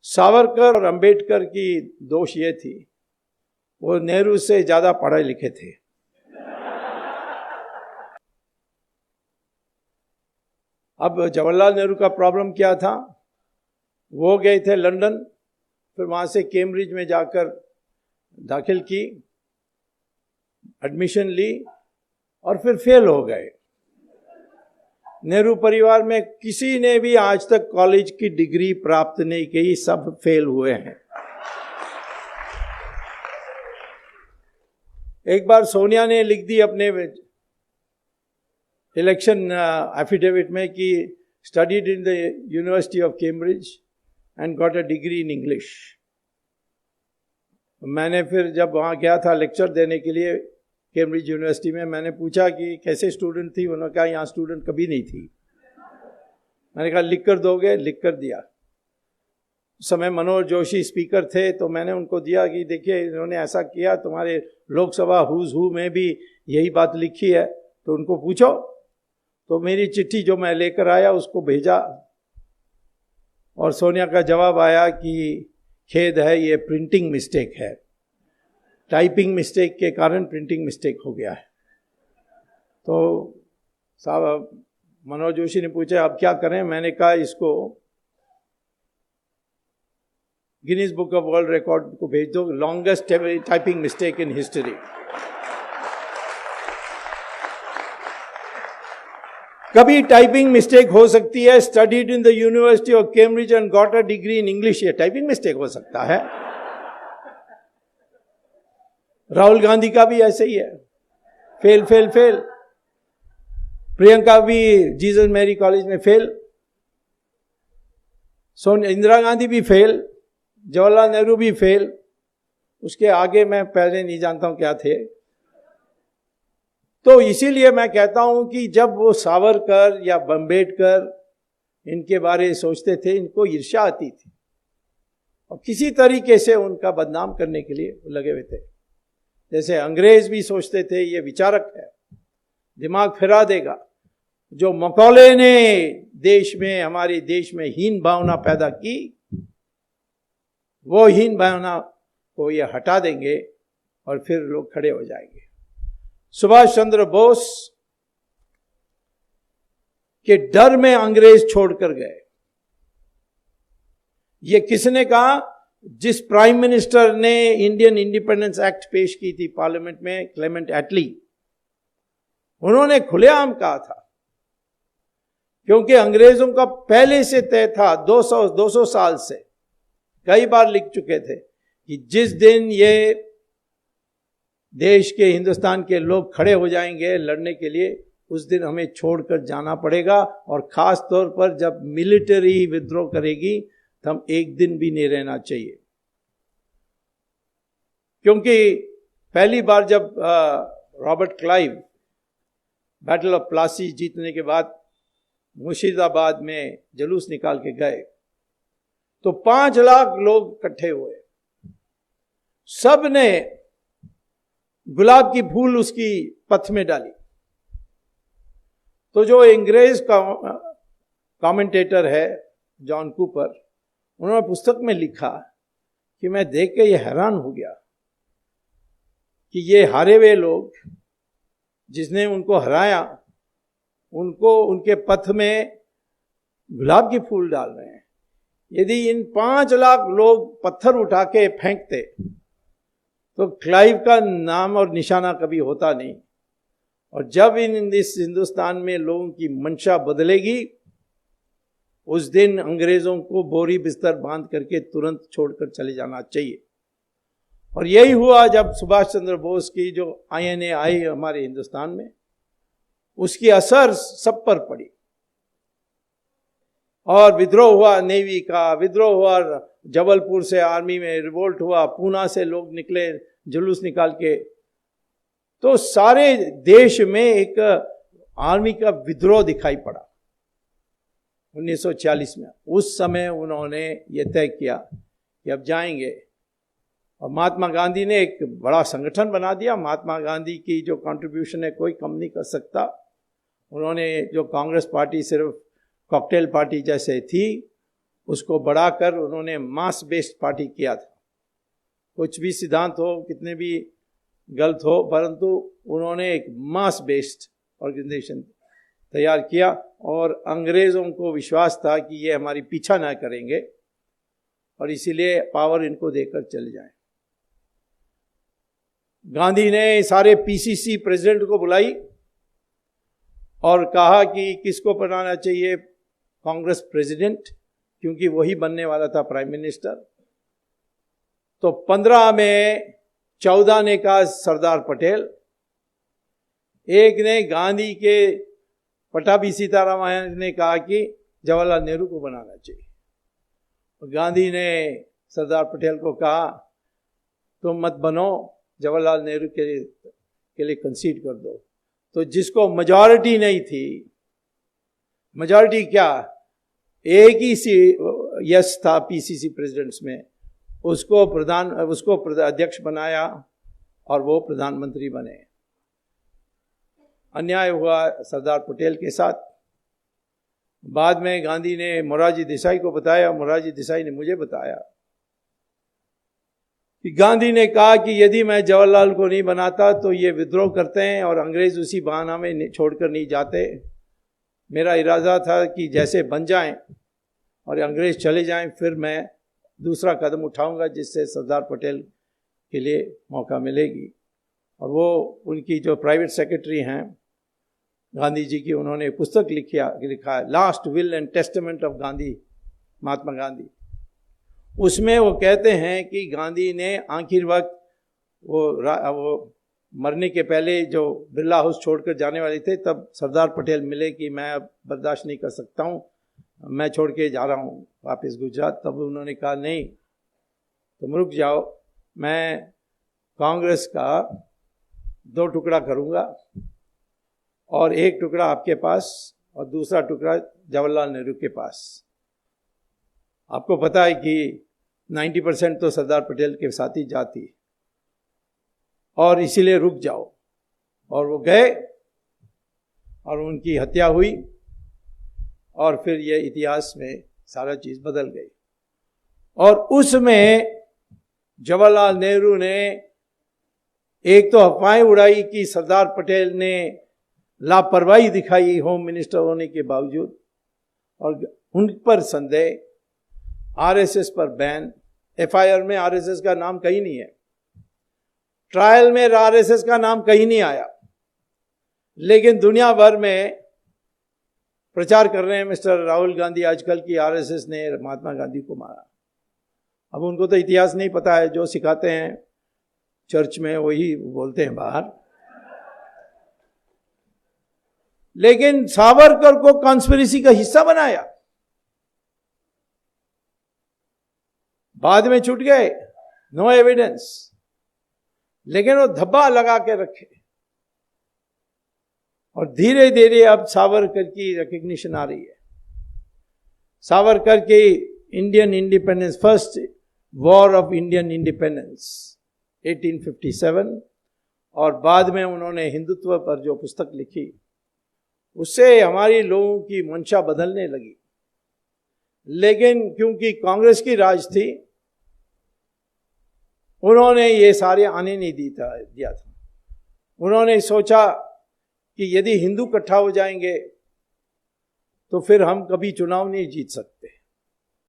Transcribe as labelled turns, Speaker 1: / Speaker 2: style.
Speaker 1: सावरकर और अंबेडकर की दोष ये थी, वो नेहरू से ज्यादा पढ़े लिखे थे। अब जवाहरलाल नेहरू का प्रॉब्लम क्या था, वो गए थे लंदन, फिर वहां से कैम्ब्रिज में जाकर दाखिल की, एडमिशन ली और फिर फेल हो गए। नेहरू परिवार में किसी ने भी आज तक कॉलेज की डिग्री प्राप्त नहीं की, सब फेल हुए हैं। एक बार सोनिया ने लिख दी अपने इलेक्शन एफिडेविट में कि studied in the university of Cambridge and got a degree in English. मैंने फिर जब वहाँ गया था लेक्चर देने के लिए कैम्ब्रिज यूनिवर्सिटी में, मैंने पूछा कि कैसे स्टूडेंट थी, उन्होंने कहा यहाँ स्टूडेंट कभी नहीं थी। मैंने कहा लिख कर दोगे, लिख कर दिया। उस समय मनोहर जोशी स्पीकर थे, तो मैंने उनको दिया कि देखिए इन्होंने ऐसा किया, तुम्हारे लोकसभा हुज हू में भी यही बात लिखी है, तो उनको पूछो। तो मेरी चिट्ठी जो मैं लेकर आया उसको भेजा और सोनिया का जवाब आया कि खेद है, ये प्रिंटिंग मिस्टेक है, टाइपिंग मिस्टेक के कारण प्रिंटिंग मिस्टेक हो गया है। तो साहब मनोहर जोशी ने पूछा अब क्या करें, मैंने कहा इसको Guinness book of world record को भेज दो, longest typing mistake in history. कभी टाइपिंग मिस्टेक हो सकती है, studied in the university of Cambridge and got a degree in English, ये टाइपिंग मिस्टेक हो सकता है। राहुल गांधी का भी ऐसे ही है, फेल फेल फेल। प्रियंका भी जीसस मैरी कॉलेज में फेल, इंदिरा गांधी भी फेल, जवाहरलाल नेहरू भी फेल। उसके आगे मैं पहले नहीं जानता हूं क्या थे। तो इसीलिए मैं कहता हूं कि जब वो सावरकर या अंबेडकर इनके बारे में सोचते थे, इनको ईर्ष्या आती थी और किसी तरीके से उनका बदनाम करने के लिए लगे हुए थे। जैसे अंग्रेज भी सोचते थे ये विचारक है, दिमाग फिरा देगा। जो मकौले ने देश में, हमारे देश में हीन भावना पैदा की, वो हीन भावना को ये हटा देंगे और फिर लोग खड़े हो जाएंगे। सुभाष चंद्र बोस के डर में अंग्रेज छोड़कर गए। ये किसने कहा? जिस प्राइम मिनिस्टर ने इंडियन इंडिपेंडेंस एक्ट पेश की थी पार्लियामेंट में, क्लेमेंट एटली, उन्होंने खुलेआम कहा था, क्योंकि अंग्रेजों का पहले से तय था, 200 साल से कई बार लिख चुके थे कि जिस दिन ये देश के, हिंदुस्तान के लोग खड़े हो जाएंगे लड़ने के लिए, उस दिन हमें छोड़कर जाना पड़ेगा। और खास तौर पर जब मिलिट्री विद्रोह करेगी तो हम एक दिन भी नहीं रहना चाहिए। क्योंकि पहली बार जब Robert Clive battle of Plassey जीतने के बाद मुर्शिदाबाद में जुलूस निकाल के गए, तो 5 लाख लोग इकट्ठे हुए, सब ने गुलाब की फूल उसकी पथ में डाली। तो जो अंग्रेज का कमेंटेटर है जॉन कूपर, उन्होंने पुस्तक में लिखा कि मैं देख के ये हैरान हो गया कि ये हारे हुए लोग, जिसने उनको हराया, उनको उनके पथ में गुलाब के फूल डाल रहे हैं। यदि इन 5 लाख लोग पत्थर उठा के फेंकते तो क्लाइव का नाम और निशाना कभी होता नहीं। और जब इस हिंदुस्तान में लोगों की मंशा बदलेगी, उस दिन अंग्रेजों को बोरी बिस्तर बांध करके तुरंत छोड़कर चले जाना चाहिए। और यही हुआ जब सुभाष चंद्र बोस की जो INA आई हमारे हिंदुस्तान में, उसकी असर सब पर पड़ी और विद्रोह हुआ, नेवी का विद्रोह हुआ, जबलपुर से आर्मी में रिवोल्ट हुआ, पूना से लोग निकले जुलूस निकाल के। तो सारे देश में एक आर्मी का विद्रोह दिखाई पड़ा 1940 में। उस समय उन्होंने ये तय किया कि अब जाएंगे, और महात्मा गांधी ने एक बड़ा संगठन बना दिया। महात्मा गांधी की जो कंट्रीब्यूशन है कोई कम नहीं कर सकता। उन्होंने जो कांग्रेस पार्टी सिर्फ कॉकटेल पार्टी जैसे थी, उसको बढ़ाकर उन्होंने मास बेस्ड पार्टी किया था। कुछ भी सिद्धांत हो, कितने भी गलत हो, परंतु उन्होंने एक मास बेस्ड ऑर्गेनाइजेशन तैयार किया और अंग्रेजों को विश्वास था कि ये हमारी पीछा ना करेंगे और इसीलिए पावर इनको देकर चले जाएं। गांधी ने सारे पीसीसी प्रेसिडेंट को बुलाई और कहा कि किसको बनाना चाहिए कांग्रेस प्रेसिडेंट, क्योंकि वही बनने वाला था प्राइम मिनिस्टर। तो 15 में 14 ने कहा सरदार पटेल, एक ने गांधी के पटाभी सीतारामन ने कहा कि जवाहरलाल नेहरू को बनाना चाहिए। गांधी ने सरदार पटेल को कहा तुम मत बनो, जवाहरलाल नेहरू के लिए कंसीड कर दो। तो जिसको मेजॉरिटी नहीं थी, मेजॉरिटी क्या, एक ही यस था पीसीसी प्रेसिडेंट्स में, उसको अध्यक्ष बनाया और वो प्रधानमंत्री बने। अन्याय हुआ सरदार पटेल के साथ। बाद में गांधी ने मोरारजी देसाई को बताया, मोरारजी देसाई ने मुझे बताया कि गांधी ने कहा कि यदि मैं जवाहरलाल को नहीं बनाता तो ये विद्रोह करते हैं और अंग्रेज उसी बहाना में छोड़कर नहीं जाते। मेरा इरादा था कि जैसे बन जाएं और अंग्रेज चले जाएं, फिर मैं दूसरा कदम उठाऊंगा जिससे सरदार पटेल के लिए मौका मिलेगी। और वो उनकी जो प्राइवेट सेक्रेटरी हैं गांधी जी की, उन्होंने पुस्तक लिखा है last will and testament of Gandhi, Mahatma Gandhi. उसमें वो कहते हैं कि गांधी ने आखिर वक्त वो मरने के पहले जो बिरला हाउस छोड़कर जाने वाले थे, तब सरदार पटेल मिले कि मैं अब बर्दाश्त नहीं कर सकता हूँ, मैं छोड़ के जा रहा हूँ वापस गुजरात। तब उन्होंने कहा नहीं, तुम रुक जाओ, मैं कांग्रेस का 2 टुकड़ा करूँगा और एक टुकड़ा आपके पास और दूसरा टुकड़ा जवाहरलाल नेहरू के पास। आपको पता है कि 90% तो सरदार पटेल के साथ ही जाती, और इसीलिए रुक जाओ। और वो गए और उनकी हत्या हुई और फिर ये इतिहास में सारा चीज़ बदल गई। और उसमें जवाहरलाल नेहरू ने एक तो अफवाहें उड़ाई कि सरदार पटेल ने लापरवाही दिखाई होम मिनिस्टर होने के बावजूद, और उन पर संदेह, आरएसएस पर बैन। एफआईआर में आरएसएस का नाम कहीं नहीं है, ट्रायल में आरएसएस का नाम कहीं नहीं आया, लेकिन दुनिया भर में प्रचार कर रहे हैं मिस्टर राहुल गांधी आजकल की आरएसएस ने महात्मा गांधी को मारा। अब उनको तो इतिहास नहीं पता है, जो सिखाते हैं चर्च में वही बोलते हैं बाहर। लेकिन सावरकर को कॉन्स्पिरेसी का हिस्सा बनाया, बाद में छूट गए, नो एविडेंस, लेकिन वो धब्बा लगा के रखे। और धीरे धीरे अब सावरकर की रिकग्निशन आ रही है। सावरकर के Indian independence, first war of Indian independence 1857, और बाद में उन्होंने हिंदुत्व पर जो पुस्तक लिखी, उससे हमारी लोगों की मंशा बदलने लगी। लेकिन क्योंकि कांग्रेस की राज थी, उन्होंने ये सारे आने नहीं दिया था। उन्होंने सोचा कि यदि हिंदू इकट्ठा हो जाएंगे तो फिर हम कभी चुनाव नहीं जीत सकते।